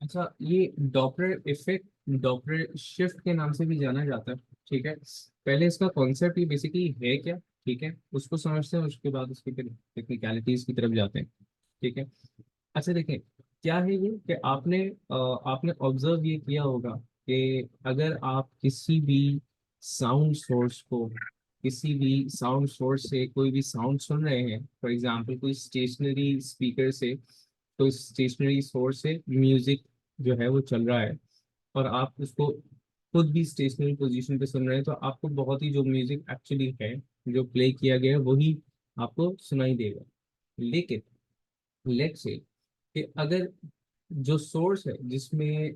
अच्छा, ये Doppler effect Doppler shift के नाम से भी जाना जाता है। ठीक है, पहले इसका कॉन्सेप्ट ये बेसिकली है क्या, ठीक है, उसको समझते हैं, उसके बाद उसकी फिर टेक्निकलिटीज की तरफ जाते हैं। ठीक है। अच्छा देखें, क्या है ये कि आपने ऑब्जर्व ये किया होगा कि अगर आप किसी भी साउंड सोर्स से कोई भी साउंड सुन रहे हैं, फॉर एग्जांपल कोई स्टेशनरी स्पीकर से, तो स्टेशनरी सोर्स से म्यूजिक जो है वो चल रहा है, और आप उसको खुद भी स्टेशनरी पोजीशन पे सुन रहे हैं, तो आपको बहुत ही जो म्यूजिक एक्चुअली है, जो प्ले किया गया है, वही आपको सुनाई देगा। लेकिन लेट्स से कि अगर जो सोर्स है जिसमें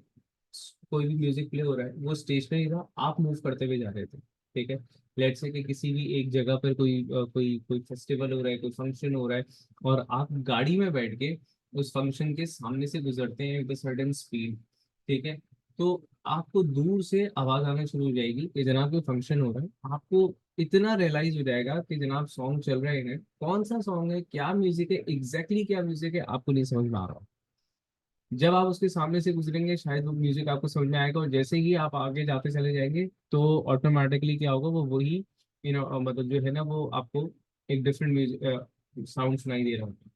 कोई भी म्यूजिक प्ले हो रहा है वो स्टेशनरी था, आप मूव करते हुए जा रहे थे, ठीक है। लेट्स से कि किसी भी एक जगह पर कोई कोई फेस्टिवल हो रहा है, कोई फंक्शन हो रहा है, और आप गाड़ी में बैठ के उस फंक्शन के सामने से गुजरते हैं विद सर्टेन स्पीड, ठीक है। तो आपको दूर से आवाज आना शुरू हो जाएगी कि जनाब कोई फंक्शन हो रहा है। आपको इतना रियलाइज हो जाएगा कि जनाब सॉन्ग चल रहे हैं, कौन सा सॉन्ग है, क्या म्यूजिक है, एग्जैक्टली क्या म्यूजिक है, आपको नहीं समझ में आ रहा। जब आप उसके सामने से गुजरेंगे शायद वो म्यूजिक आपको समझ में आएगा, और जैसे ही आप आगे जाते चले जाएंगे तो ऑटोमेटिकली क्या होगा, वो वही मतलब जो है ना, वो आपको एक डिफरेंट म्यूजिक साउंड सुनाई दे रहा होगा।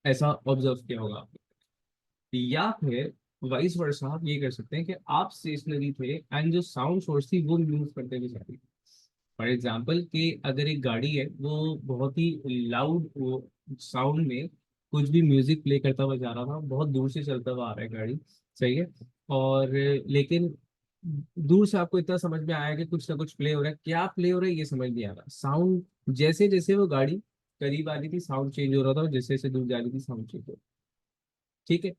ऐसा ऑब्जर्व किया होगा आपने। या फिर वाइस वर्सा आप ये कर सकते हैं कि आप स्टेशनरी थे एंड जो साउंड सोर्स थी वो मूव करते हुए जा रही थी। फॉर एग्जाम्पल कि अगर एक गाड़ी है वो बहुत ही लाउड साउंड में कुछ भी म्यूजिक प्ले करता हुआ जा रहा था, बहुत दूर से चलता हुआ आ रहा है गाड़ी, सही है। और लेकिन दूर से आपको इतना समझ में आया कि कुछ ना कुछ प्ले हो रहा है, क्या प्ले हो रहा है ये समझ नहीं आ रहा। साउंड जैसे जैसे वो गाड़ी करीब आ रही थी साउंड चेंज हो रहा था, और जैसे जैसे दूर जा रही थी साउंड चेंज हो रहा था। ठीक है।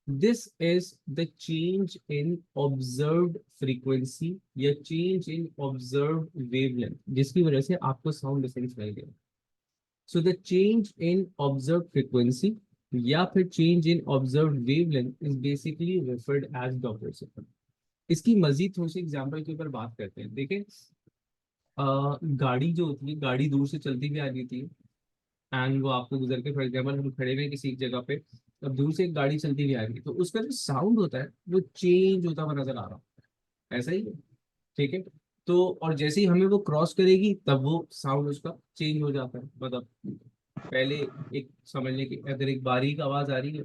This is the change in observed frequency या चेंज इन ऑब्जर्व्ड वेवलेंथ, जिसकी वजह से आपको साउंड डिफरेंस मिल गया। So the change in observed frequency या फिर change in observed wavelength is basically referred as Doppler effect. इसकी मजीद थोड़ी सी एग्जाम्पल के ऊपर बात करते हैं। देखिए, गाड़ी जो होती है, गाड़ी दूर से चलती हुई आ रही थी एंड वो आपको गुजर के, फॉर एग्जाम्पल हम खड़े हुए हैं किसी एक जगह पे, अब दूर से एक गाड़ी चलती हुई आ रही है, तो उसका जो साउंड होता है वो चेंज होता हुआ नजर आ रहा है, ऐसा ही है। ठीक है। तो और जैसे ही हमें वो क्रॉस करेगी तब वो साउंड उसका चेंज हो जाता है, मतलब पहले एक समझ लें कि अगर एक बारीक आवाज आ रही है,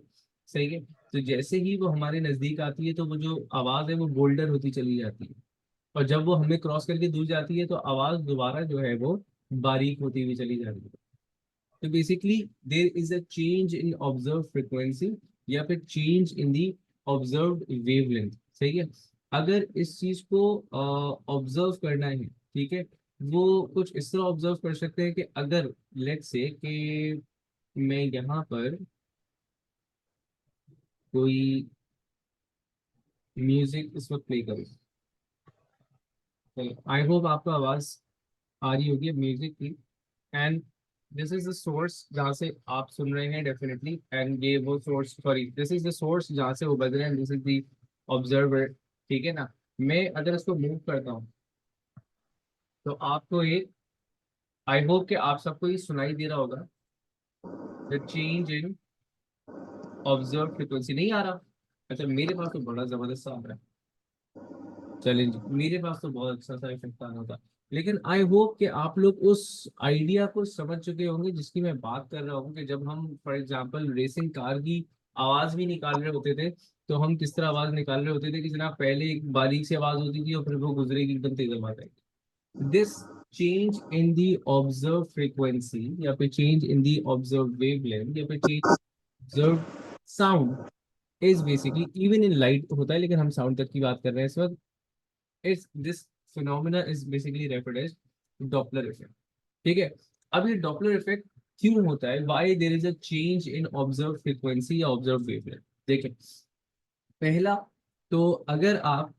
सही है, तो जैसे ही वो हमारे नजदीक आती है तो वो जो आवाज है वो बोल्डर होती चली जाती है, और जब वो हमें क्रॉस करके दूर जाती है तो आवाज दोबारा जो है वो बारीक होती हुई चली जा रही है। तो basically there is a change in observe frequency या फिर चेंज इन दी ऑब्जर्व्ड वेवलेंथ, सही है। अगर इस चीज को ऑब्जर्व करना है, ठीक है, वो कुछ इस तरह ऑब्जर्व कर सकते हैं कि अगर लेट्स से कि मैं यहाँ पर कोई म्यूजिक इस वक्त प्ले करूँ, आई होप आपको आवाज आ रही होगी म्यूजिक की। And this is the source जहाँ से आप सुन रहे हैं डेफिनेटली, एंड ये वो source, sorry, this is the source जहाँ से वो बज रहे हैं, दिस इज द ऑब्जर्वर, ठीक है ना। मैं अगर इसको मूव करता हूँ तो आपको एक, आई होप कि आप सबको ये सुनाई दे रहा होगा, the change in observe frequency नहीं आ रहा। अच्छा, मेरे पास तो बड़ा जबरदस्त सा आ रहा है। चैलेंज मेरे पास तो बहुत अच्छा सा इफेक्ट आ रहा था। लेकिन आई होप कि आप लोग उस आइडिया को समझ चुके होंगे जिसकी मैं बात कर रहा हूँ, कि जब हम फॉर एग्जांपल रेसिंग कार की आवाज भी निकाल रहे होते थे, तो हम किस तरह आवाज निकाल रहे होते थे कि जनाब पहले एक बारीक सी आवाज होती थी और फिर वो गुजरेगी एकदम तेज आवाज आएगी। This change in the observe frequency या फिर चेंज इन दी ऑब्जर्व वेवलेंथ या फिर change observe sound is basically, even in light होता है लेकिन हम साउंड तक की बात कर रहे हैं इस वक्त, it's this phenomena is basically referred as Doppler effect. ठीक है। अब ये डॉपलर इफेक्ट क्यों होता है, why there is a change in observe frequency या ऑब्जर्व वेवलेंथ। देखिए, पहला, तो अगर आप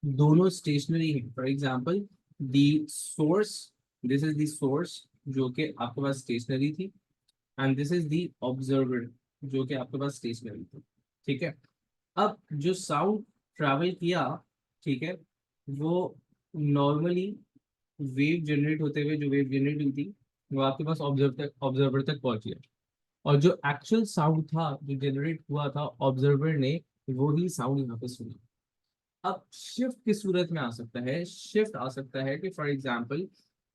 दोनों स्टेशनरी हैं, for example the source, this is the source जो कि आपके पास स्टेशनरी थी, and this is the observer जो कि आपके पास स्टेशनरी थी, ठीक है। अब जो साउंड ट्रैवल किया, ठीक है, वो नॉर्मली वेव जनरेट होते हुए, जो वेव जनरेट हुई थी वो आपके पास ऑब्जर्वर तक पहुंच गया, और जो एक्चुअल साउंड था जो जनरेट हुआ था ऑब्जर्वर ने, वही साउंड यहाँ पे सुना। अब शिफ्ट किस सूरत में आ सकता है? शिफ्ट आ सकता है कि फॉर एग्जाम्पल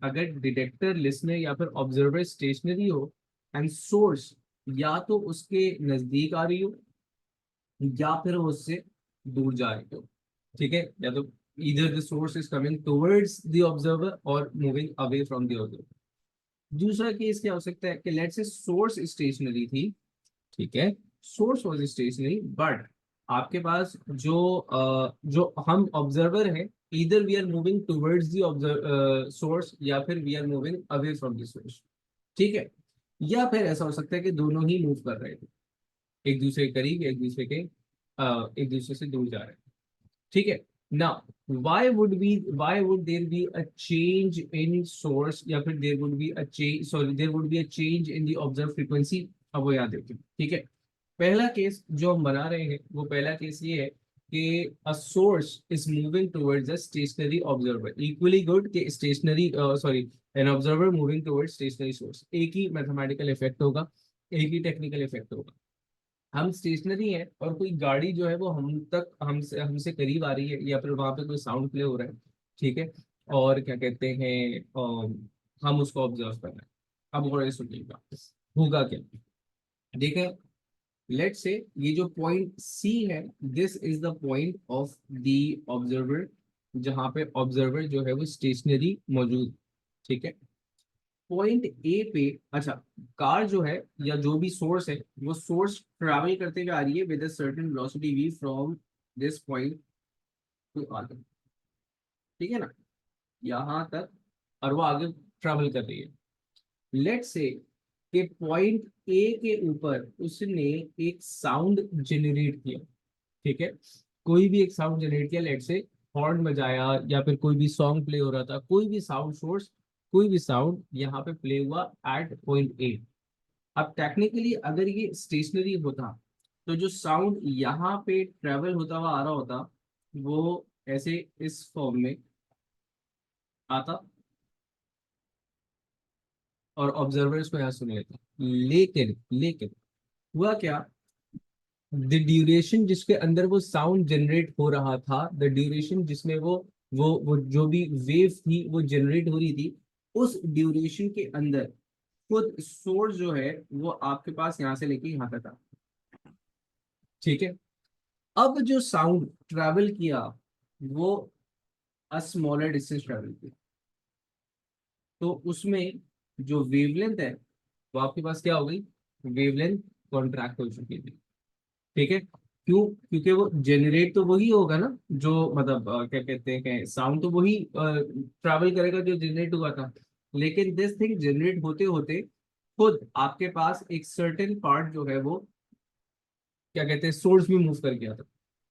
अगर डिटेक्टर, लिसनर या फिर ऑब्जर्वर स्टेशनरी हो एंड सोर्स या तो उसके नजदीक आ रही हो या फिर वो उससे दूर जा रही हो। ठीक है, या तो इधर the source is coming towards the observer और moving away from the observer. दूसरा केस क्या हो सकता है कि लेट्स से सोर्स स्टेशनरी थी, ठीक है, सोर्स वाज स्टेशनरी बट आपके पास जो हम ऑब्जर्वर है, इधर we are moving towards the observe source या फिर we are moving away from the source. ठीक है, या फिर ऐसा हो सकता है कि दोनों ही मूव कर रहे थे, एक दूसरे के करीब, एक दूसरे से दूर जा रहे हैं। ठीक है ना, why would there be a change in source या फिर there would be a change, sorry, there would be a change in the observed frequency। अब वो याद रखिए, ठीक है। पहला केस जो हम बना रहे हैं वो पहला केस ये है कि a source is moving towards a stationary observer, equally good कि stationary sorry, an observer moving towards stationary source, एक ही मैथमेटिकल इफेक्ट होगा, एक ही टेक्निकल इफेक्ट होगा। हम स्टेशनरी हैं और कोई गाड़ी जो है वो हम तक हमसे हमसे करीब आ रही है या फिर वहां पे कोई साउंड प्ले हो रहा है, ठीक है, और क्या कहते हैं हम उसको ऑब्जर्व कर रहे हैं। अब और सुनिएगा होगा क्या, देखें, लेट्स से ये जो पॉइंट सी है, this is the point of the observer, जहां पे ऑब्जर्वर जो है वो स्टेशनरी मौजूद, ठीक है। पॉइंट ए पे, अच्छा, कार जो है या जो भी सोर्स है वो सोर्स ट्रैवल करते हुए आ रही है with a certain velocity V from this point to आगे, ठीक है ना, यहाँ तक, और वो आगे ट्रैवल कर रही है। लेट्स से कि पॉइंट ए के ऊपर उसने एक साउंड जनरेट किया, ठीक है, कोई भी एक साउंड जनरेट किया, लेट्स से हॉर्न बजाया या फिर कोई भी सॉन्ग प्ले हो रहा था, कोई भी साउंड सोर्स, कोई भी साउंड यहाँ पे प्ले हुआ एट पॉइंट ए। अब टेक्निकली अगर ये स्टेशनरी होता तो जो साउंड यहाँ पे ट्रेवल होता हुआ आ रहा होता वो ऐसे इस फॉर्म में आता और ऑब्जर्वर्स को यहाँ सुन लेता। लेकिन लेकिन हुआ क्या, द ड्यूरेशन जिसके अंदर वो साउंड जनरेट हो रहा था, द ड्यूरेशन जिसमें वो जो भी वेव थी वो जनरेट हो रही थी, उस ड्यूरेशन के अंदर खुद सोर्स जो है वो आपके पास यहाँ से लेके यहाँ तक था, ठीक है। अब जो साउंड ट्रैवल किया वो अ स्मॉलर डिस्टेंस ट्रैवल किया, तो उसमें जो वेवलेंथ है वो आपके पास क्या हो गई, वेवलेंथ कॉन्ट्रैक्ट हो चुकी थी, ठीक है। क्यों? क्योंकि वो जनरेट तो वही होगा ना, जो मतलब क्या कहते हैं कि साउंड तो वही ट्रैवल करेगा जो जनरेट हुआ था, लेकिन दिस थिंग जनरेट होते होते खुद आपके पास एक सर्टेन पार्ट जो है वो क्या कहते हैं सोर्स भी मूव कर गया था।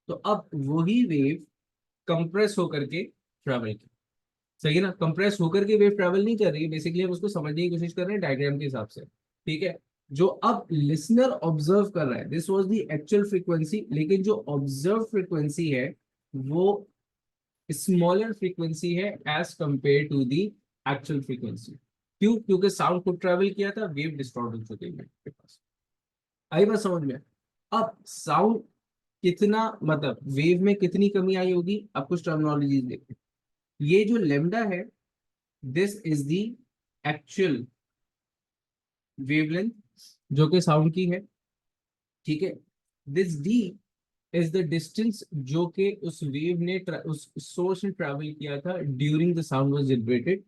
तो अब वही वेव कंप्रेस होकर के ट्रैवल की, सही है ना, कंप्रेस होकर के वेव ट्रैवल नहीं कर रही है, बेसिकली हम उसको समझने की कोशिश कर रहे हैं डायग्राम के हिसाब से, ठीक है। जो अब लिसनर ऑब्जर्व कर रहा है this was the actual frequency, लेकिन जो ऑब्जर्व फ्रीक्वेंसी है वो स्मॉलर फ्रीक्वेंसी है as compare to the actual frequency. क्यों? क्योंकि साउंड को ट्रैवल किया था, वेव डिस्टॉर्ट हो चुकी है आपके पास। आई बात समझ में? अब साउंड कितना, मतलब वेव में कितनी कमी आई होगी, अब कुछ टर्मिनोलॉजी देखते हैं। ये जो लेमडा है, this is the actual wavelength जो कि साउंड की है, ठीक है। This D is the distance जो कि उस वेव ने उस सोर्स ने ट्रैवल किया था during the sound was generated,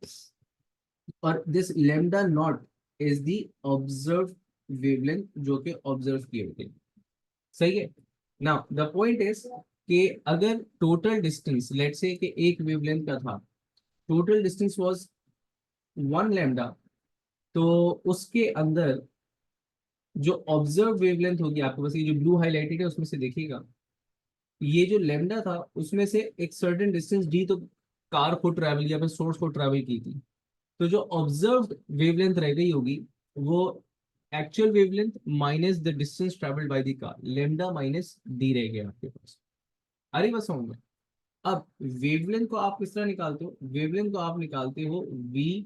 और this lambda not is the observe wavelength जो कि ऑब्जर्व किए हुए, सही है। नाउ द पॉइंट इज कि अगर टोटल डिस्टेंस लेट्स से कि एक वेवलेंथ का था, टोटल डिस्टेंस वाज 1 लैम्डा, तो उसके अंदर जो ऑब्जर्व वेवलेंथ होगी आपके पास, ये जो ब्लू हाईलाइटेड है उसमें से देखिएगा, ये जो लेमडा था उसमें से एक सर्टेन डिस्टेंस डी तो कार को ट्रैवल या फिर सोर्स को ट्रैवल की थी, तो जो ऑब्जर्व वेवलेंथ रह गई होगी वो actual wavelength minus the distance travelled by the car, lambda minus D रह गया आपके पास। अरे बस समझ में। अब वेवलेंथ को आप किस तरह निकालते हो? वेवलेंथ को आप निकालते हो v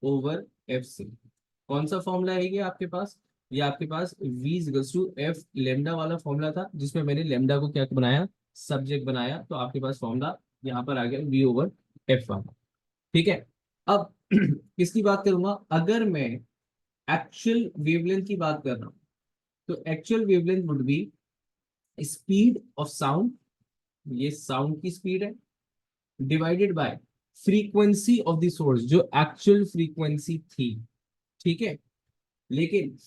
ओवर एफ से। कौन सा फॉर्मूला है ये आपके पास? ये आपके पास v equals to F lambda वाला फॉर्मूला था, जिसमें मैंने लेमडा को क्या बनाया, सब्जेक्ट बनाया, तो आपके पास फॉर्मूला यहाँ पर आ गया v ओवर एफ वाला। ठीक है। अब किसकी बात करूंगा, अगर मैं एक्चुअल वेवलेंथ की बात कर रहा हूँ, तो actual wavelength would be speed of sound, ये साउंड की स्पीड है, divided by frequency of the source, जो एक्चुअल फ्रीक्वेंसी थी। ठीक है। लेकिन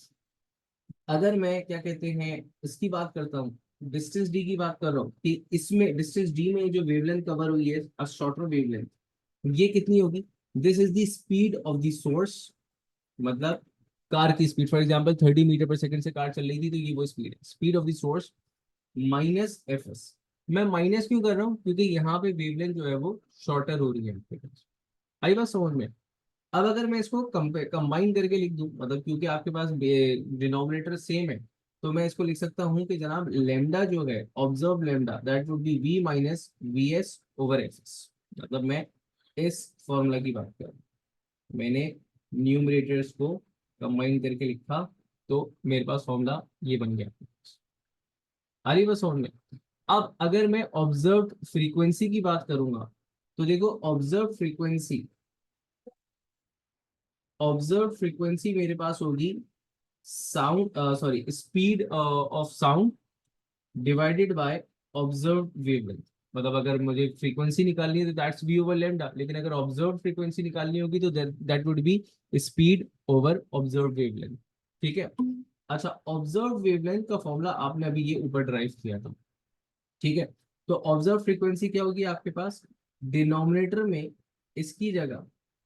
अगर मैं क्या कहते हैं इसकी बात करता हूँ, डिस्टेंस डी की बात कर रहा हूँ, कि इसमें डिस्टेंस डी में जो वेवलेंथ कवर हुई है, अ शॉर्टर वेवलेंथ, ये कितनी होगी, this is the speed of the source, मतलब कार की स्पीड, फॉर एग्जांपल 30 मीटर पर सेकंड से कार चल रही थी, तो ये वो स्पीड है, speed of the source minus F S. मैं माइनस क्यों कर रहा हूँ, क्योंकि यहाँ पे वेवलेंथ जो है वो शॉर्टर हो रही है आपके पास। आई बात समझ में। अब अगर मैं इसको कंबाइन करके लिख दूं, मतलब क्योंकि आपके पास डिनोमिनेटर सेम है, तो मैं इसको लिख सकता हूँ कि जनाब लेमडा जो है, observe lambda, that would be V minus V S over F S. मतलब मैं इस फॉर्मूला की बात कर रहा हूँ, मैंने न्यूमरेटर्स को कंबाइन करके लिखा, तो मेरे पास फॉर्मूला ये बन गया। आ रही बस समझ में। अब अगर मैं ऑब्जर्व फ्रीक्वेंसी की बात करूंगा, तो देखो ऑब्जर्व फ्रीक्वेंसी, ऑब्जर्व फ्रीक्वेंसी मेरे पास होगी sound, sorry, speed of sound divided by observe wavelength. मतलब अगर मुझे फ्रीक्वेंसी निकालनी है तो दैट्स वी ओवर लेमडा, लेकिन अगर ऑब्जर्व फ्रीक्वेंसी निकालनी होगी तो that would B speed over observe wavelength. ठीक है। अच्छा, ऑब्जर्व वेवलेंथ का फॉर्मूला आपने अभी ये ऊपर ड्राइव किया था। ठीक है। तो ऑब्जर्व फ्रीक्वेंसी क्या होगी आपके पास, डिनोमिनेटर में इसकी जगह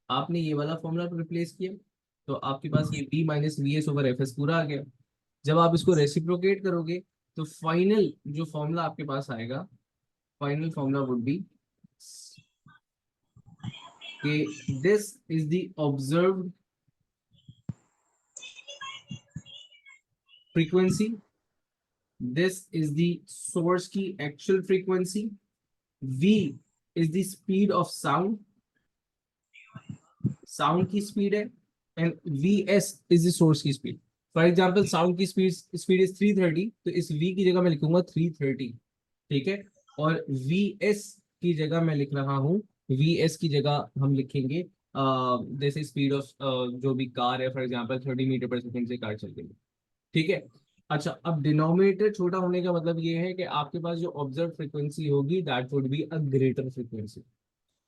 आपने ये वाला फॉर्मूला रिप्लेस किया, तो आपके पास ये B minus V S over F S पूरा आ गया। जब आप इसको रेसिप्रोकेट करोगे, तो फाइनल जो फॉर्मूला आपके पास आएगा, फाइनल फॉर्मूला वुड बी कि this is the observed frequency, this is the source की actual frequency, v is the speed of sound, sound की स्पीड है, and V S is the source की speed. For example sound की speed speed is 330, तो इस v की जगह मैं लिखूंगा 330। ठीक है। और वी एस की जगह मैं लिख रहा हूँ, वी एस की जगह हम लिखेंगे जैसे स्पीड ऑफ जो भी कार है, फॉर एग्जाम्पल 30 मीटर पर सेकंड से कार चल रही है। ठीक है। अच्छा, अब डिनोमिनेटर छोटा होने का मतलब ये है कि आपके पास जो ऑब्जर्व फ्रीक्वेंसी होगी that would be a greater frequency.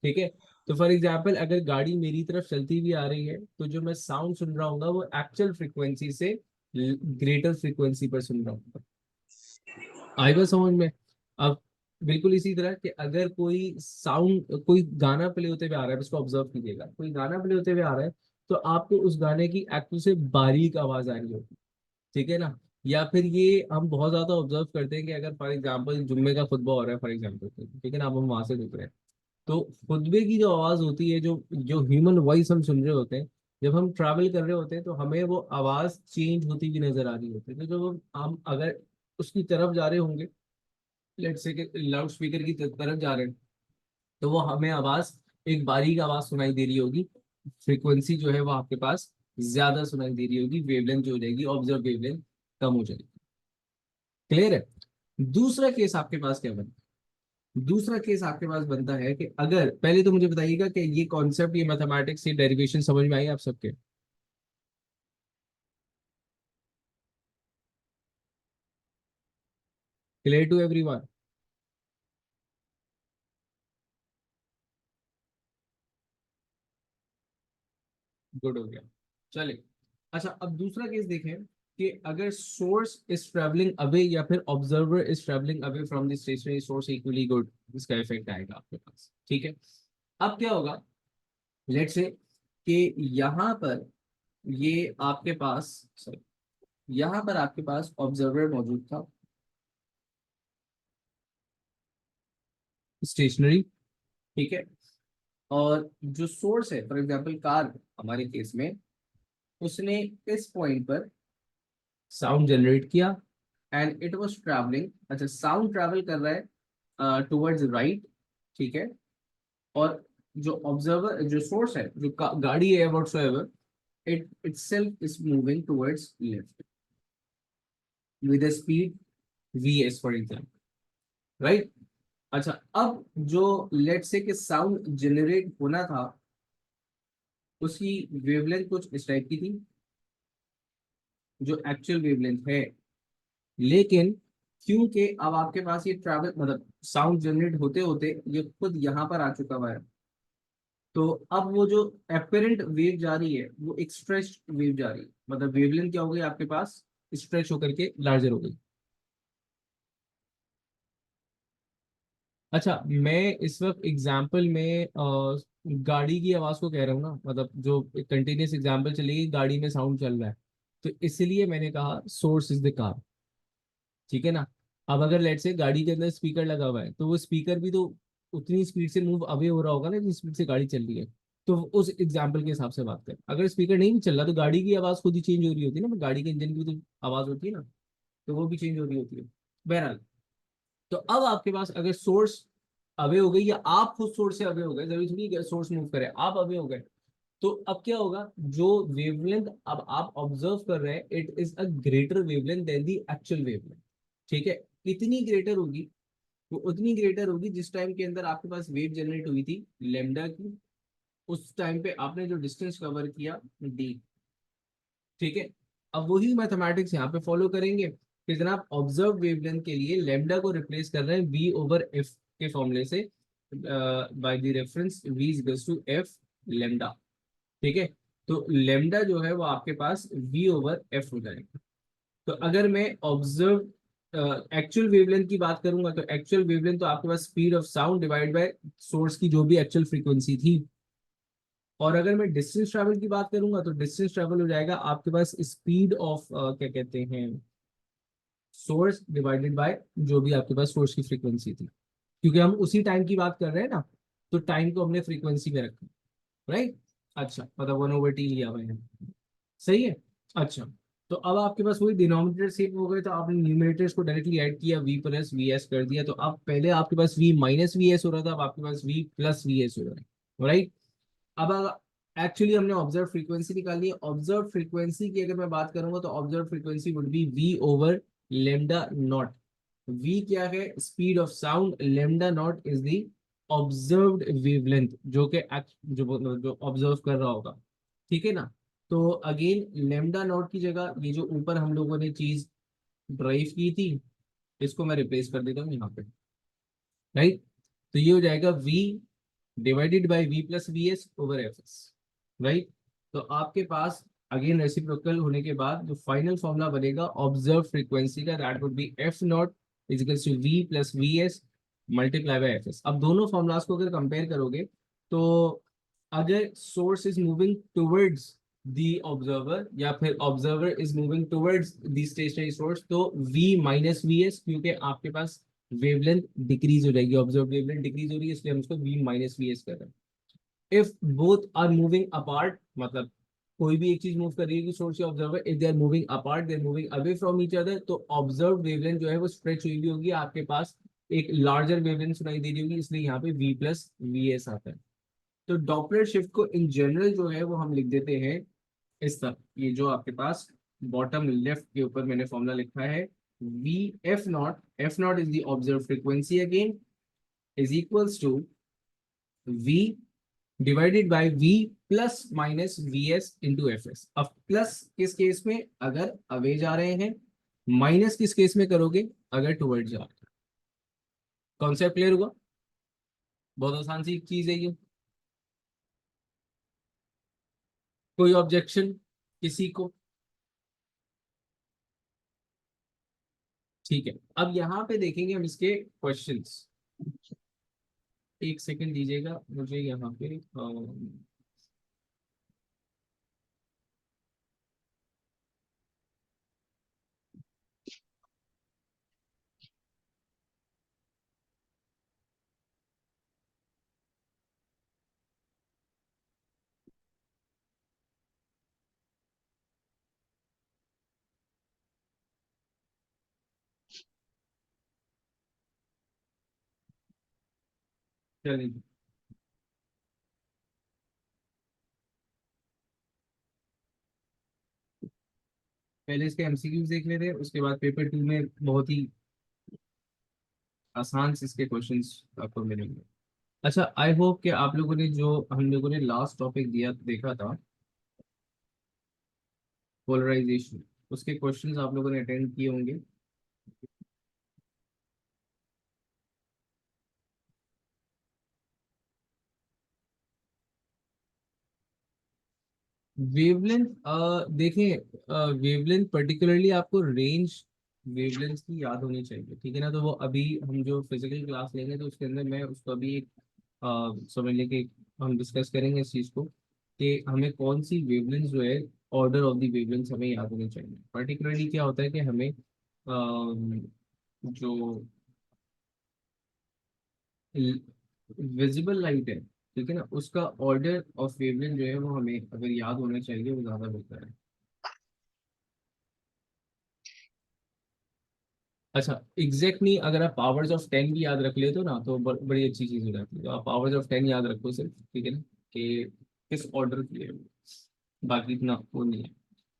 ठीक है। तो फॉर एग्जाम्पल अगर गाड़ी मेरी तरफ चलती हुई आ रही है, तो जो मैं साउंड सुन रहा हूँ वो एक्चुअल फ्रीक्वेंसी से ग्रेटर फ्रीक्वेंसी पर सुन रहा हूँ। आई बात समझ में। अब बिल्कुल इसी तरह कि अगर कोई साउंड, कोई गाना प्ले होते हुए आ रहा है, उसको ऑब्जर्व कीजिएगा, कोई गाना प्ले होते हुए आ रहा है, तो आपको उस गाने की एक्चुअल से बारीक आवाज आ रही होगी। ठीक है ना। या फिर ये हम बहुत ज्यादा ऑब्जर्व करते हैं कि अगर फॉर एग्जाम्पल जुम्मे का खुतबा हो रहा है फॉर एग्जाम्पल, ठीक है ना, अब हम वहां से देख रहे हैं, तो खुतबे की जो आवाज होती है, जो जो ह्यूमन वॉइस हम सुन रहे होते हैं, जब हम ट्रैवल कर रहे होते हैं, तो हमें वो आवाज चेंज होती हुई नजर आ रही होती है। तो जब हम अगर उसकी तरफ जा रहे होंगे, लेट्स से लाउड स्पीकर की तरफ जा रहे हैं, तो वो हमें आवाज, एक बारीक आवाज सुनाई दे रही होगी, फ्रीक्वेंसी जो है वो आपके पास ज्यादा सुनाई दे रही होगी, वेवलेंथ जो हो जाएगी, ऑब्जर्व वेवलेंथ कम हो जाएगी। क्लियर है। दूसरा केस आपके पास क्या बनता है, दूसरा केस आपके पास बनता है कि अगर, पहले तो मुझे बताइएगा कि ये कॉन्सेप्ट, ये मैथमेटिक्स, ये डेरिवेशन समझ में आई आप सबके। Clear to everyone. गुड हो गया। चलिए। अच्छा, अब दूसरा केस देखें कि अगर सोर्स इज ट्रेवलिंग अवे या फिर observer is travelling away from the stationary source, equally good, इसका इफेक्ट आएगा आपके पास। ठीक है। अब क्या होगा, लेट्स से कि यहाँ पर ये आपके पास, सॉरी, यहाँ पर आपके पास ऑब्जर्वर मौजूद था, स्टेशनरी। ठीक है। और जो सोर्स है, फॉर एग्जांपल कार हमारे केस में, उसने इस पॉइंट पर साउंड जनरेट किया, एंड इट वाज ट्रैवलिंग, अच्छा साउंड ट्रैवल कर रहा है टुवर्ड्स राइट। ठीक है। और जो ऑब्जर्वर, जो सोर्स है, जो गाड़ी है whatsoever, it itself is moving towards left. With speed V S for example, right. अच्छा, अब जो लेट से कि साउंड जनरेट होना था, उसकी वेवलेंथ कुछ इस टाइप की थी, जो एक्चुअल वेवलेंथ है। लेकिन क्योंकि अब आपके पास ये ट्रैवल मतलब साउंड जनरेट होते होते ये खुद यहाँ पर आ चुका हुआ है, तो अब वो जो एपरेंट वेव जा रही है वो एक स्ट्रेच वेव जा रही है, मतलब वेवलेंथ क्या हो गई आपके पास, स्ट्रेच होकर के लार्जर हो गई। अच्छा, मैं इस वक्त एग्जाम्पल में गाड़ी की आवाज को कह रहा हूँ ना, मतलब जो कंटिन्यूस एग्जाम्पल चलेगी, गाड़ी में साउंड चल रहा है, तो इसलिए मैंने कहा सोर्स इज द कार। ठीक है ना। अब अगर लेट से गाड़ी के अंदर स्पीकर लगा हुआ है, तो वो स्पीकर भी तो उतनी स्पीड से मूव अवे हो रहा होगा ना जिस स्पीड से गाड़ी चल रही है। तो उस एग्जाम्पल के हिसाब से बात करें, अगर स्पीकर नहीं भी चल रहा तो गाड़ी की आवाज खुद ही चेंज हो रही होती है ना, गाड़ी के इंजन की भी तो आवाज होती है ना, तो वो भी चेंज हो रही होती है। बहरहाल, तो अब आपके पास अगर सोर्स अवे हो गई, या आप खुद सोर्स से अवे हो गए, जरूरी थोड़ी सोर्स मूव करे, आप अवे हो गए, तो अब क्या होगा, जो वेवलेंथ अब आप ऑब्जर्व कर रहे हैं, it is a greater wavelength than the actual wavelength. ठीक है, इतनी ग्रेटर होगी, वो उतनी ग्रेटर होगी जिस टाइम के अंदर आपके पास वेव जनरेट हुई थी लेमडा की, उस टाइम पे आपने जो डिस्टेंस कवर किया डी। ठीक है, अब वही मैथमेटिक्स यहाँ पे फॉलो करेंगे कि जनाब ऑब्जर्व वेवलेंथ के लिए लेमडा को रिप्लेस कर रहे हैं वी ओवर एफ के फॉर्मूले से, by the reference V is to F lambda. ठीक है, तो लेमडा जो है वो आपके पास वी ओवर एफ हो जाएगा। तो अगर मैं ऑब्जर्व एक्चुअल वेवलेंथ की बात करूंगा, तो एक्चुअल वेवलेंथ तो आपके पास speed of sound divide by source की जो भी एक्चुअल फ्रीक्वेंसी थी। और अगर मैं डिस्टेंस ट्रैवल की बात करूंगा, तो डिस्टेंस ट्रैवल हो जाएगा आपके पास स्पीड ऑफ क्या कहते हैं, सोर्स डिवाइडेड बाय जो भी आपके पास सोर्स की फ्रीक्वेंसी थी, क्योंकि हम उसी टाइम की बात कर रहे हैं ना, तो टाइम को हमने फ्रीक्वेंसी में रखा, राइट। अच्छा, मतलब 1/T लिया हुआ है, सही है। अच्छा, तो अब आपके पास वही डिनोमिनेटर सेम हो गए, तो आपने न्यूमरेटर्स को डायरेक्टली ऐड किया, वी प्लस वी एस कर दिया, तो अब पहले आपके पास वी माइनस वी एस हो रहा था, अब आपके पास वी प्लस वी एस हो रहा है, राइट। अब एक्चुअली हमने ऑब्जर्व फ्रीक्वेंसी निकालनी है, ऑब्जर्व फ्रीक्वेंसी की अगर मैं बात करूंगा, तो observe frequency would be V over lambda nought. V क्या है, speed of sound, lambda not is the observed wavelength, जो कि जो ऑब्जर्व कर रहा होगा। ठीक है ना। तो अगेन लेमडा नॉट की जगह ये जो ऊपर हम लोगों ने चीज ड्राइव की थी, इसको मैं रिप्लेस कर देता हूँ यहाँ पे, राइट। तो ये हो जाएगा V divided by V plus V S over F S, right. तो आपके पास अगेन रेसिप्रोकल होने के बाद जो फाइनल फॉर्मूला बनेगा ऑब्जर्व फ्रीक्वेंसी का, that would be F nought equals to V plus V S multiply by F S. अब दोनों फॉर्मूलाज को अगर कंपेयर करोगे, तो अगर source is moving towards the observer, या फिर observer is moving towards the stationary source, तो v माइनस वी एस, क्योंकि आपके पास वेवलेंथ डिक्रीज हो जाएगी, ऑब्जर्व वेवलेंथ डिक्रीज हो रही है, इसलिए हम उसको v माइनस वी एस कर रहे हैं। If both are moving apart, मतलब कोई भी एक चीज मूव कर रही है कि सोर्स या observer, if they are moving apart, they are moving away from each other, तो ऑब्जर्व वेवलेंथ जो है वो स्ट्रेच हुई भी होगी, आपके पास एक लार्जर वेवलेंथ सुनाई दे रही होगी, इसलिए यहाँ पे v प्लस वी एस आता है। तो डॉपलर शिफ्ट को इन जनरल जो है वो हम लिख देते हैं इस तरह, ये जो आपके पास बॉटम लेफ्ट के ऊपर मैंने फॉर्मूला लिखा है, V F nought is the observe frequency again, is equals to V divided by V plus minus V S into F S. अब प्लस किस केस में, अगर अवे जा रहे हैं, माइनस किस केस में करोगे, अगर टुवर्ड जा रहे हैं। कॉन्सेप्ट क्लियर हुआ, बहुत आसान सी चीज है ये। कोई ऑब्जेक्शन किसी को? ठीक है, अब यहाँ पे देखेंगे हम इसके क्वेश्चंस। एक सेकंड दीजिएगा मुझे यहाँ पे चलिए। पहले इसके एमसीक्यूज देख लेते हैं, उसके बाद पेपर 2 में बहुत ही आसान से इसके क्वेश्चंस आपको मिलेंगे। अच्छा, आई होप कि आप लोगों ने जो हम लोगों ने लास्ट टॉपिक दिया देखा था, पोलराइजेशन, उसके क्वेश्चंस आप लोगों ने अटेंड किए होंगे। वेवलेंथ, देखें, वेवलेंथ पर्टिकुलरली आपको रेंज वेवलेंथ की याद होनी चाहिए, ठीक है ना। तो वो अभी हम जो फिजिकल क्लास लेंगे तो उसके अंदर मैं उसको अभी एक समझ लें कि हम डिस्कस करेंगे इस चीज़ को, कि हमें कौन सी वेवलेंथ जो है, ऑर्डर ऑफ द वेवलेंथ हमें याद होनी चाहिए। पर्टिकुलरली क्या होता है कि हमें जो विजिबल लाइट है, ठीक है ना, उसका ऑर्डर ऑफ वेवलेंथ जो है वो हमें अगर याद होना चाहिए, वो ज़्यादा बेहतर है। अच्छा, एग्जैक्ट नहीं, अगर आप पावर्स ऑफ 10 भी याद रख लेते हो ना तो बड़ी अच्छी चीज़ हो जाती है। तो आप पावर्स ऑफ 10 याद रखो सिर्फ, ठीक है ना, कि किस ऑर्डर की है वो। बाकी इतना वो नहीं है।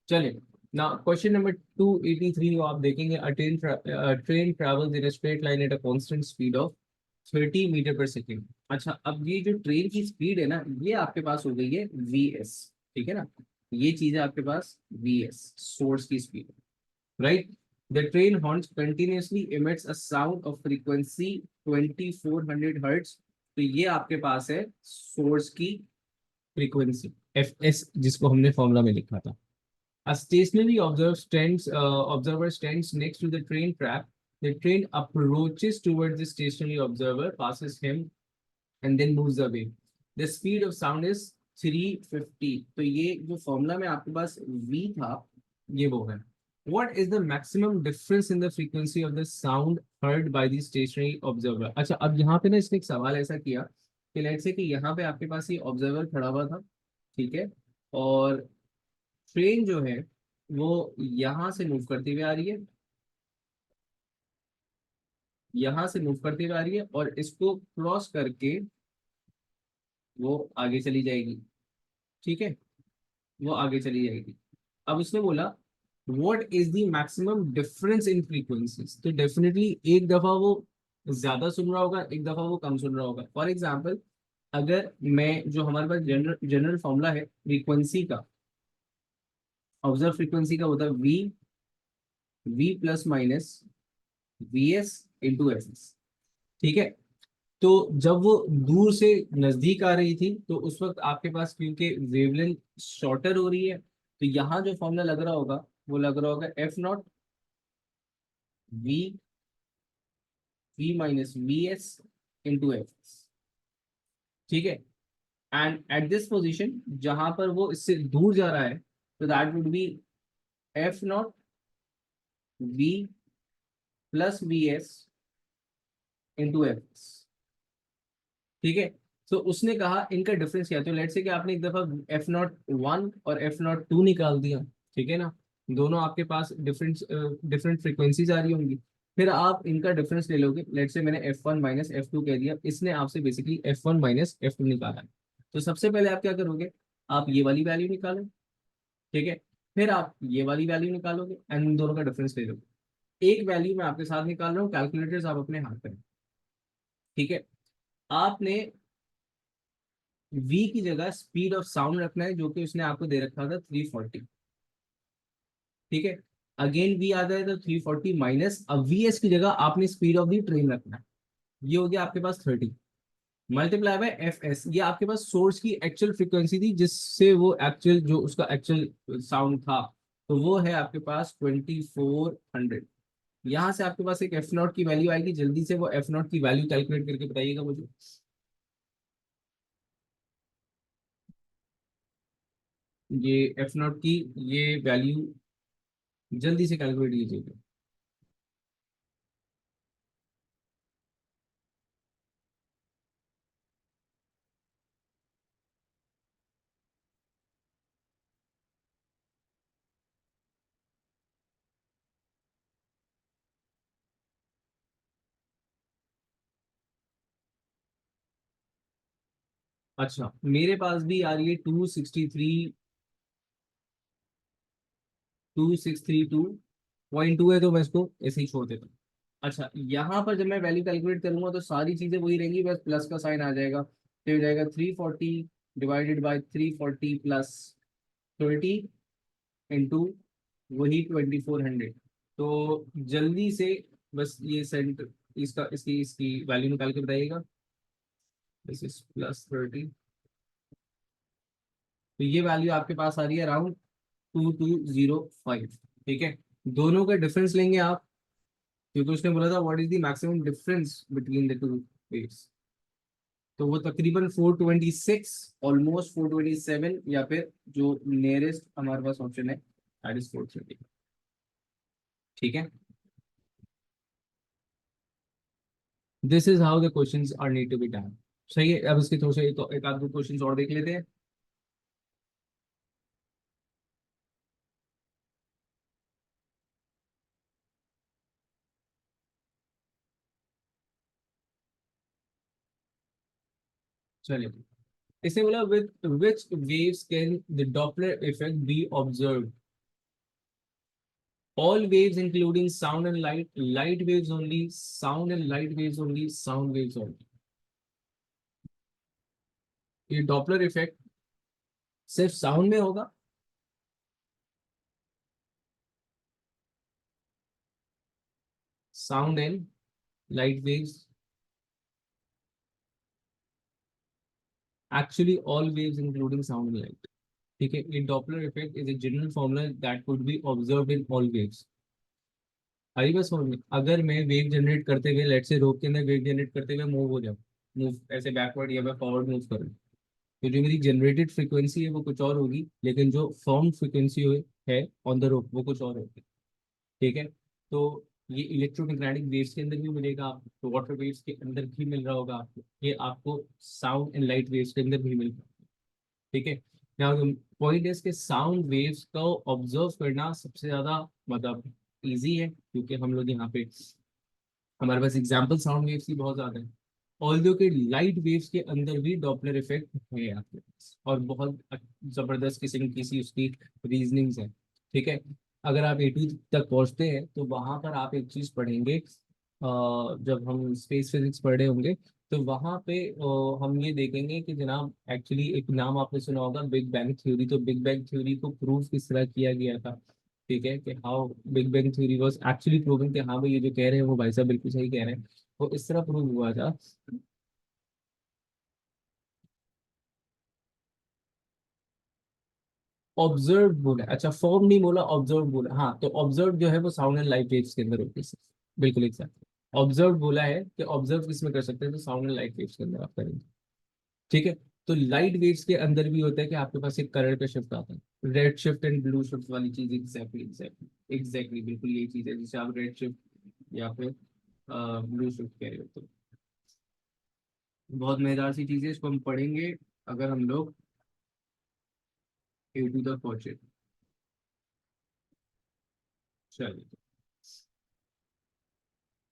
चलिए ना, क्वेश्चन नंबर 283 को आप देखेंगे, a train travels in a straight line at a constant speed of 30 metre per second. अच्छा, अब ये जो ट्रेन की स्पीड है ना, ये आपके पास हो गई है वीएस, ठीक है ना। ये चीज है आपके पास वीएस, सोर्स की speed, right. The train horns continuously emits a sound of frequency 2400 hertz। तो ये आपके पास है सोर्स की फ्रीक्वेंसी, एफ एस, जिसको हमने फॉर्मूला में लिखा था। A stationary observer stands next to the train track. The train approaches towards the stationary observer, passes him, and then moves away. The speed of sound is 350। तो ये जो formula में आपके पास v था, ये वो है। What is the maximum difference in the frequency of the sound heard by the stationary observer? अच्छा, अब यहाँ पे ना इसने एक सवाल ऐसा किया कि लेट्स से कि यहाँ पे आपके पास ये ऑब्जर्वर खड़ा हुआ था, ठीक है, और ट्रेन जो है वो यहाँ से मूव करती हुई आ रही है, यहाँ से मूव करती हुई आ रही है, और इसको क्रॉस करके वो आगे चली जाएगी, ठीक है, वो आगे चली जाएगी। अब उसने बोला what is the maximum difference in frequencies. तो डेफिनेटली एक दफा वो ज्यादा सुन रहा होगा, एक दफा वो कम सुन रहा होगा। फॉर एग्जाम्पल, अगर मैं, जो हमारे पास जनरल जनरल फॉर्मूला है फ्रीक्वेंसी का, ऑब्जर्व फ्रीक्वेंसी का होता है V, V plus minus V S into F S, ठीक है। तो जब वो दूर से नजदीक आ रही थी तो उस वक्त आपके पास क्योंकि वेवलेंथ शॉर्टर हो रही है, तो यहाँ जो फॉर्मूला लग रहा होगा वो लग रहा होगा F nought V, V minus V S into F, ठीक है। एंड एट दिस पोजिशन जहां पर वो इससे दूर जा रहा है, तो that would be F nought V plus V S into F, ठीक है। तो उसने कहा इनका डिफरेंस क्या है। तो लेट्स से कि आपने एक दफा एफ नॉट वन और एफ नॉट टू निकाल दिया, ठीक है ना, दोनों आपके पास डिफरेंट डिफरेंट फ्रिक्वेंसीज आ रही होंगी। फिर आप इनका डिफरेंस ले लोगे, लेट्स से मैंने F one minus F two कह दिया, इसने आपसे basically F one minus F two निकाला है। तो सबसे पहले आप क्या करोगे, आप ये वाली वैल्यू निकालो, ठीक है। फिर आप ये वाली वैल्यू निकालोगे एंड इन दोनों का डिफरेंस ले लोगे। एक वैल्यू मैं आपके साथ निकाल रहा हूँ, कैलकुलेटर्स आप अपने हाथ में, ठीक है। आपने v की जगह स्पीड ऑफ साउंड रखना है, जो कि उसने आपको दे रखा था 340, ठीक है। अगेन v आ जाए तो 340 माइनस, अब vs की जगह आपने स्पीड ऑफ द ट्रेन रखना है, ये हो गया आपके पास 30, मल्टीप्लाई बाय एफ एस, ये आपके पास सोर्स की एक्चुअल फ्रीक्वेंसी थी, जिससे वो एक्चुअल जो उसका एक्चुअल साउंड था, तो वो है आपके पास 2400। यहाँ से आपके पास एक एफ नॉट की वैल्यू आएगी, जल्दी से वो एफ नॉट की वैल्यू कैलकुलेट करके बताइएगा मुझे। ये एफ नॉट की ये वैल्यू जल्दी से कैलकुलेट कीजिएगा। अच्छा, मेरे पास भी आ रही है 263, 2632.2 है, तो मैं इसको ऐसे ही छोड़ देता हूँ। अच्छा, यहाँ पर जब मैं वैल्यू कैलकुलेट करूंगा तो सारी चीजें वही रहेंगी, बस प्लस का साइन आ जाएगा, तो हो जाएगा 340 डिवाइडेड बाई 340 प्लस 20 इंटू वही 2400। तो जल्दी से बस ये सेंट इसका इसकी इसकी वैल्यू निकाल के बताइएगा। दिस इज +30, तो ये वैल्यू आपके पास आ रही है अराउंड 2205। ठीक है, दोनों का डिफरेंस लेंगे आप, क्योंकि उसने बोला था what is the maximum difference between the two waves, तो वो तकरीबन 426, ऑलमोस्ट 427, या फिर जो नियरेस्ट हमारे पास ऑप्शन है दैट इज 430। ठीक है, this is how the questions are need to be done. सही है, अब इसके थोड़े से एक आध दो क्वेश्चंस और देख लेते हैं। चलिए, इसने बोला with which waves can the Doppler effect B observe? All waves including sound and light, light waves only, sound and light waves only, sound waves only। ये डॉपलर इफेक्ट सिर्फ साउंड में होगा? Sound and light waves, actually all waves including sound and light. ठीक है, ये Doppler effect is a general formula that could be observed in all waves. आई बस समझ में, अगर मैं वेव जनरेट करते हुए, लेट से रोक के अंदर वेव जनरेट करते हुए मूव हो जाऊँ, मूव ऐसे बैकवर्ड या मैं फॉरवर्ड मूव करूँ, तो जो मेरी जनरेटेड फ्रीक्वेंसी है वो कुछ और होगी, लेकिन जो फॉर्म फ्रीक्वेंसी है ऑन द रोप वो कुछ और होगी। ठीक है, तो ये इलेक्ट्रोमैग्नेटिक वेव्स के अंदर भी मिलेगा आपको, वाटर वेव्स के अंदर भी मिल रहा होगा आपको, ये आपको साउंड एंड लाइट वेव्स के अंदर भी मिल रहा है। ठीक है, यहाँ पॉइंट है इसके, साउंड वेव्स को ऑब्जर्व करना सबसे ज्यादा मतलब इजी है, क्योंकि हम लोग यहाँ पे हमारे पास एग्जाम्पल साउंड वेव्स की बहुत ज्यादा है। ऑल्दो के लाइट वेव्स के अंदर भी डॉपलर इफेक्ट है आपके पास, और बहुत जबरदस्त किस्म की सी उसकी रीजनिंग्स है। ठीक है, अगर आप A2 तक पहुंचते हैं तो वहां पर आप एक चीज पढ़ेंगे, जब हम स्पेस फिजिक्स पढ़ रहे होंगे तो वहां पे हम ये देखेंगे कि जनाब एक्चुअली एक नाम आपने सुना होगा बिग बैंग थ्योरी, तो बिग बैंग थ्योरी को प्रूव किस तरह किया गया था। ठीक है, कि how big bang theory was actually proven, कि हाँ भाई ये जो कह रहे हैं वो भाई साहब बिल्कुल सही कह रहे हैं, वो इस तरह प्रूव हुआ था। ऑब्जर्व बोला, अच्छा फॉर्म नहीं बोला, ऑब्जर्व बोला, हाँ तो ऑब्जर्व जो है वो साउंड एंड लाइट वेव्स के अंदर होती है सिर्फ। बिल्कुल एग्जैक्ट, ऑब्जर्व बोला है कि ऑब्जर्व किस में कर सकते हैं, तो साउंड एंड लाइट वेव्स के अंदर आप करेंगे। ठीक है, तो लाइट वेव्स के अंदर भी होता है कि आपके पास एक करंट का शिफ्ट आता है, red shift and blue shift वाली चीज, एग्जैक्टली एग्जैक्टली एग्जैक्टली बिल्कुल यही चीज है जिसे आप रेड शिफ्ट या फिर ब्लू शिफ्ट कह रहे हो। तो बहुत मजेदार सी चीज है, इसको हम पढ़ेंगे अगर हम लोग A2 तक पहुंचे। चलिए,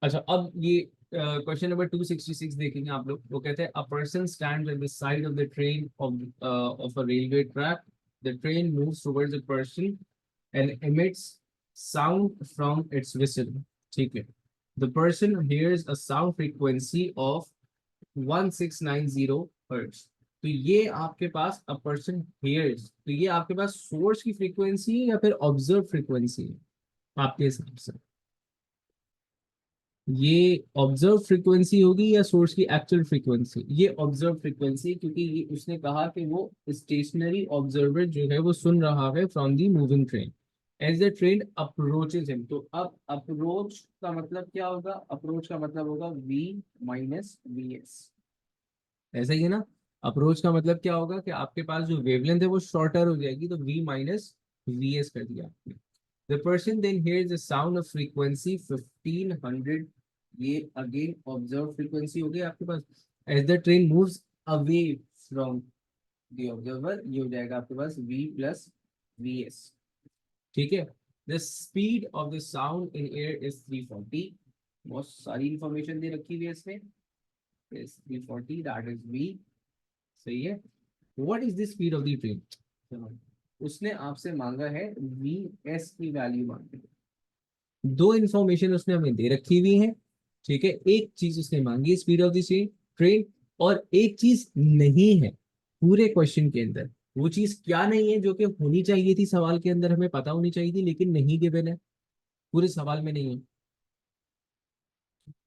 अच्छा अब ये क्वेश्चन नंबर 266 देखेंगे आप लोग, वो कहते हैं a person stands at the side of the train of a railway track, the train moves towards the person and emits sound from its whistle। ठीक है, the person hears a sound frequency of 1690 hertz। तो ये आपके पास a person hears, तो ये आपके पास source की frequency है या फिर ऑब्जर्व फ्रीक्वेंसी है आपके हिसाब से? ये ऑब्जर्व फ्रीक्वेंसी होगी या सोर्स की एक्चुअल फ्रीक्वेंसी? ये ऑब्जर्व फ्रीक्वेंसी, क्योंकि ये उसने कहा कि वो स्टेशनरी ऑब्जर्वर जो है वो सुन रहा है from the moving train as the train approaches him. तो अब अप्रोच का मतलब क्या होगा? अप्रोच का मतलब होगा V माइनस वी एस, ऐसा ही है ना? अप्रोच का मतलब क्या होगा कि आपके पास जो वेवलेंथ है वो शॉर्टर हो जाएगी, तो V माइनस वी एस कर दिया आपने। The person then hears the sound of frequency 1500, ये again observed frequency हो गई आपके पास। As the train moves away from the observer, ये हो जाएगा आपके पास V plus Vs। ठीक है, the speed of the sound in air is 340, बहुत सारी इंफॉर्मेशन दे रखी हुई है इसमें, is 340 that is V। सही है, what is the speed of the train? उसने आपसे मांगा है वी एस की वैल्यू मांगी है। दो इंफॉर्मेशन उसने हमें दे रखी हुई है, ठीक है। एक चीज उसने मांगी है स्पीड ऑफ द ट्रेन, और एक चीज नहीं है पूरे क्वेश्चन के अंदर। वो चीज क्या नहीं है जो कि होनी चाहिए थी सवाल के अंदर, हमें पता होनी चाहिए थी, लेकिन नहीं गिवन है, पूरे सवाल में नहीं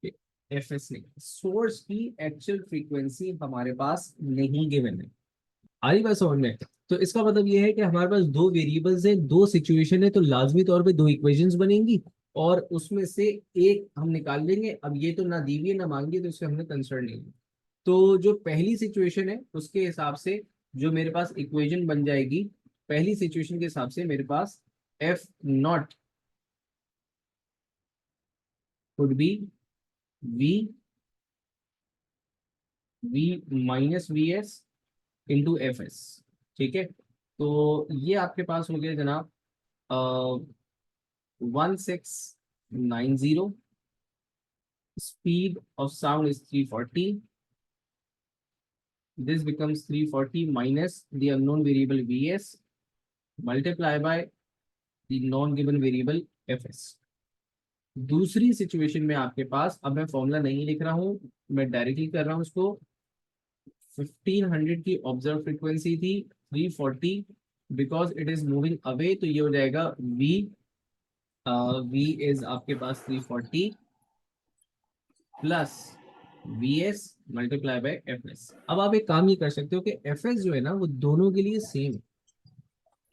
है। एफएस नहीं, सोर्स की एक्चुअल फ्रीक्वेंसी हमारे पास नहीं गिवन है। आई बात समझ में? तो इसका मतलब ये है कि हमारे पास दो वेरिएबल्स हैं, दो सिचुएशन है, तो लाजमी तौर पे दो इक्वेशंस बनेंगी, और उसमें से एक हम निकाल लेंगे। अब ये तो ना दी हुई है ना मांगी है, तो इससे हमने कंसर्न नहीं है। तो जो पहली सिचुएशन है उसके हिसाब से जो मेरे पास इक्वेशन बन जाएगी, पहली सिचुएशन के हिसाब से मेरे पास F naught would be V V minus V S into F S, ठीक है। तो ये आपके पास हो गया जनाब 1690, speed of sound is 340. This becomes 340 minus the unknown variable Vs multiply by the non-given variable Fs. दूसरी सिचुएशन में आपके पास, अब मैं फॉर्मूला नहीं लिख रहा हूँ, मैं डायरेक्टली कर रहा हूँ उसको। 1500 की ऑब्जर्व फ्रीक्वेंसी थी, 340 because it is moving away, तो ये हो जाएगा V, V इज आपके पास 340 plus V S multiply by F S. अब आप एक काम ये कर सकते हो कि एफ एस जो है ना वो दोनों के लिए सेम है,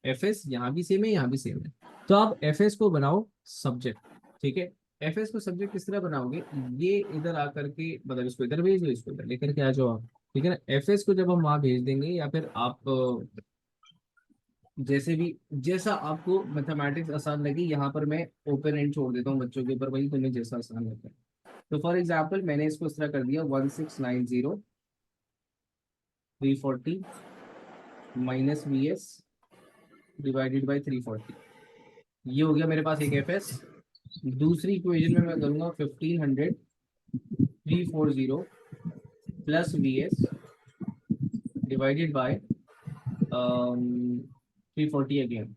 एफ एस यहाँ भी सेम है यहाँ भी सेम है। तो आप एफ एस को बनाओ सब्जेक्ट, ठीक है। एफ एस को सब्जेक्ट किस तरह बनाओगे, ये इधर आकर के मतलब इसको इधर भेज दो, इसको इधर लेकर के आ जाओ आप, ठीक है ना। एफ एस को जब हम वहां भेज देंगे, या फिर आप जैसे भी, जैसा आपको मैथमेटिक्स आसान लगे, यहाँ पर मैं ओपन एंड छोड़ देता हूँ बच्चों के ऊपर, वही तुम्हें जैसा आसान लगता है। तो फॉर एग्जाम्पल मैंने इसको इस तरह कर दिया, 1690 340 minus V S divided by 340, ये हो गया मेरे पास एक एफ एस। दूसरी इक्वेशन में मैं करूंगा 1500 340 plus V S divided by 340 again,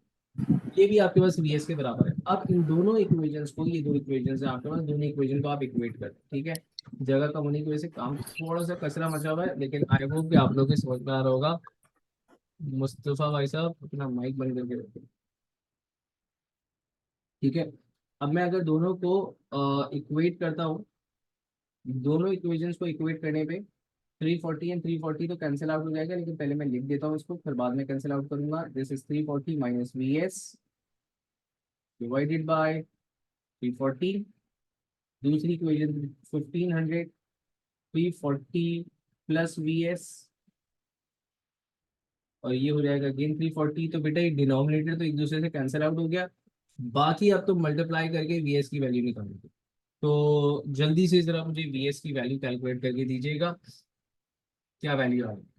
ये भी आपके पास वी एस के बराबर है। अब इन दोनों इक्वेशंस को, ये दो इक्वेशंस है आपके पास, दोनों इक्वेशन को आप इक्वेट कर, ठीक है। जगह कम होने की वजह से काम थोड़ा सा कचरा मचा हुआ है, लेकिन आई होप कि आप लोग के समझ में आ रहा होगा। मुस्तफा भाई साहब अपना माइक बंद करके रखें, ठीक है। अब मैं अगर दोनों को इक्वेट करता हूँ, दोनों इक्वेशंस को इक्वेट करने पे 340 एंड 340 तो कैंसिल आउट हो जाएगा, लेकिन पहले मैं लिख देता हूँ इसको, फिर बाद में कैंसिल आउट करूंगा। This is 340 minus V S divided by 340। दूसरी इक्वेशन 1500 340 प्लस वी एस, और ये हो जाएगा अगेन 340। तो बेटा ये डिनोमिनेटर तो एक दूसरे से कैंसिल आउट हो गया, बाकी अब तो मल्टीप्लाई करके वी एस की वैल्यू निकालोगे। तो जल्दी से जरा मुझे वी एस की वैल्यू कैलकुलेट करके दीजिएगा, क्या वैल्यू आ रही है।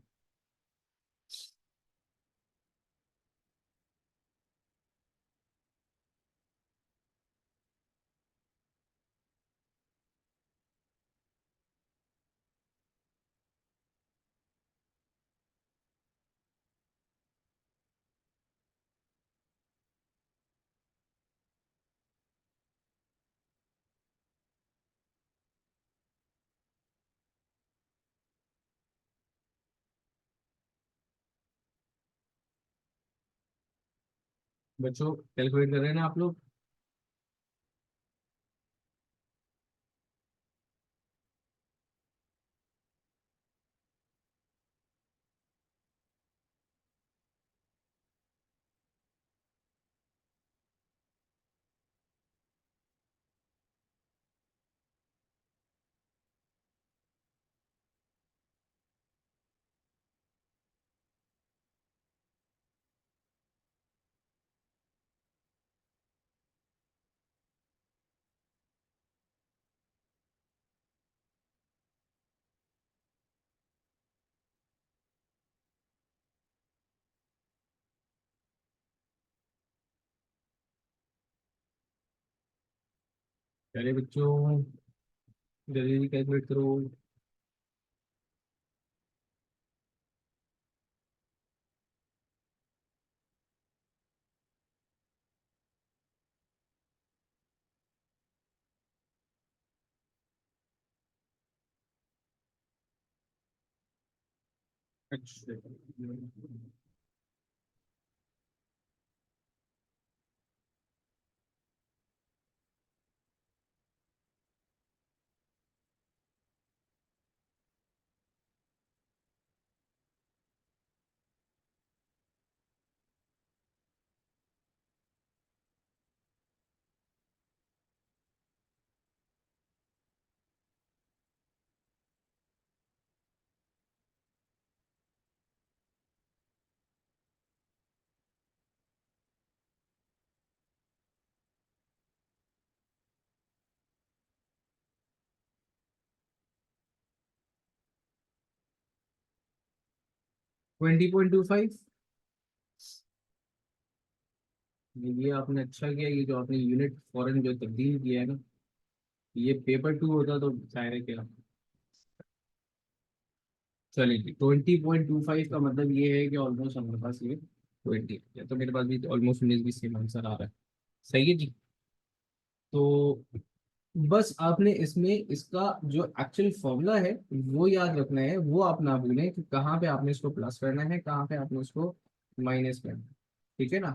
बच्चों कैलकुलेट कर रहे हैं ना आप लोग? पहले बच्चों जल्दी जल्दी कैलकुलेट करो। अच्छा, 20.25। ये आपने अच्छा किया, ये जो आपने यूनिट फॉरेन जो तब्दील किया है ना, ये पेपर टू होता तो शायद क्या। चलिए जी, 20.25 का मतलब ये है कि ऑलमोस्ट हमारे पास ये 20 है, तो मेरे पास भी ऑलमोस्ट 19 20 सेम आंसर आ रहा है। सही है जी। तो बस आपने इसमें इसका जो एक्चुअल फॉर्मूला है वो याद रखना है, वो आप ना भूलें कि कहाँ पे आपने इसको प्लस करना है, कहाँ पे आपने इसको माइनस करना है। ठीक है ना।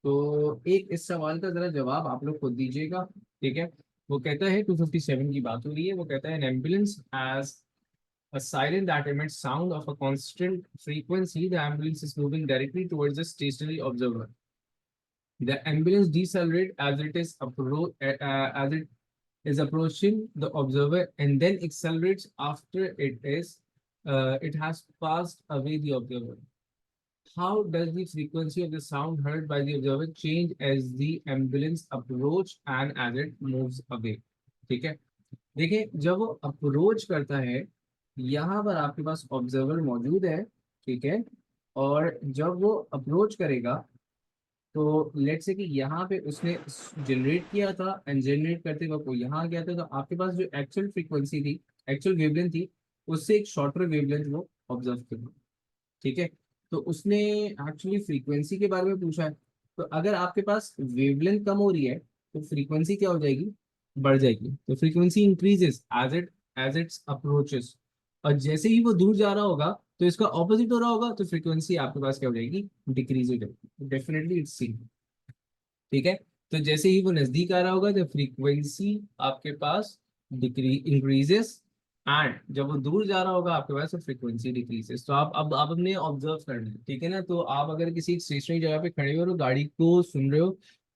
तो एक इस सवाल का जरा जवाब आप लोग खुद दीजिएगा। ठीक है। वो कहता है 257 की बात हो रही है, वो कहता है an ambulance as a siren that emits sound of a constant frequency, the ambulance is moving directly towards the stationary observer. The ambulance decelerates as it is approaching the observer and then accelerates after it has passed away the observer. How does the frequency of the sound heard by the observer change as the ambulance approach and as it moves away? ठीक है। देखिए, जब वो approach करता है, यहाँ पर आपके पास ऑब्जर्वर मौजूद है। ठीक है। और जब वो अप्रोच करेगा, तो लेट्स से कि यहाँ पे उसने जनरेट किया था एंड जनरेट करते वक्त वो यहाँ आ गया था, तो आपके पास जो एक्चुअल फ्रीक्वेंसी थी, एक्चुअल वेवलेंथ थी, उससे एक शॉर्टर वेवलेंथ वो ऑब्जर्व कर। ठीक है। तो उसने एक्चुअली फ्रीक्वेंसी के बारे में पूछा है। तो अगर आपके पास वेवलेंथ कम हो रही है तो फ्रीक्वेंसी क्या हो जाएगी, बढ़ जाएगी। तो frequency increases as it's approaches. और जैसे ही वो दूर जा रहा होगा तो इसका ऑपोजिट हो रहा होगा, तो फ्रीक्वेंसी आपके पास क्या हो जाएगी, डिक्रीज हो जाएगी। डेफिनेटली इट्स सी। ठीक है। तो जैसे ही वो नजदीक आ रहा होगा तो फ्रीक्वेंसी आपके पास डिक्री इंक्रीजेस, एंड जब वो दूर जा रहा होगा आपके पास तो फ्रीक्वेंसी डिक्रीजेस। तो आप अपने ऑब्जर्व करना है। ठीक है ना। तो आप अगर किसी स्टेशनरी जगह पे खड़े हो और गाड़ी को सुन रहे हो,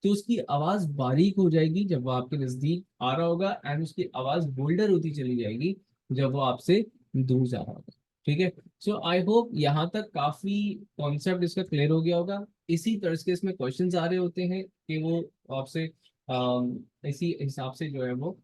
तो उसकी आवाज बारीक हो जाएगी जब वो आपके नजदीक आ रहा होगा, एंड उसकी आवाज बोल्डर होती चली जाएगी जब वो आपसे दूर जा रहा होगा। ठीक है। सो आई होप यहाँ तक काफी कॉन्सेप्ट इसका क्लियर हो गया होगा। इसी तरह के इसमें क्वेश्चंस आ रहे होते हैं कि वो आपसे इसी हिसाब से जो है वो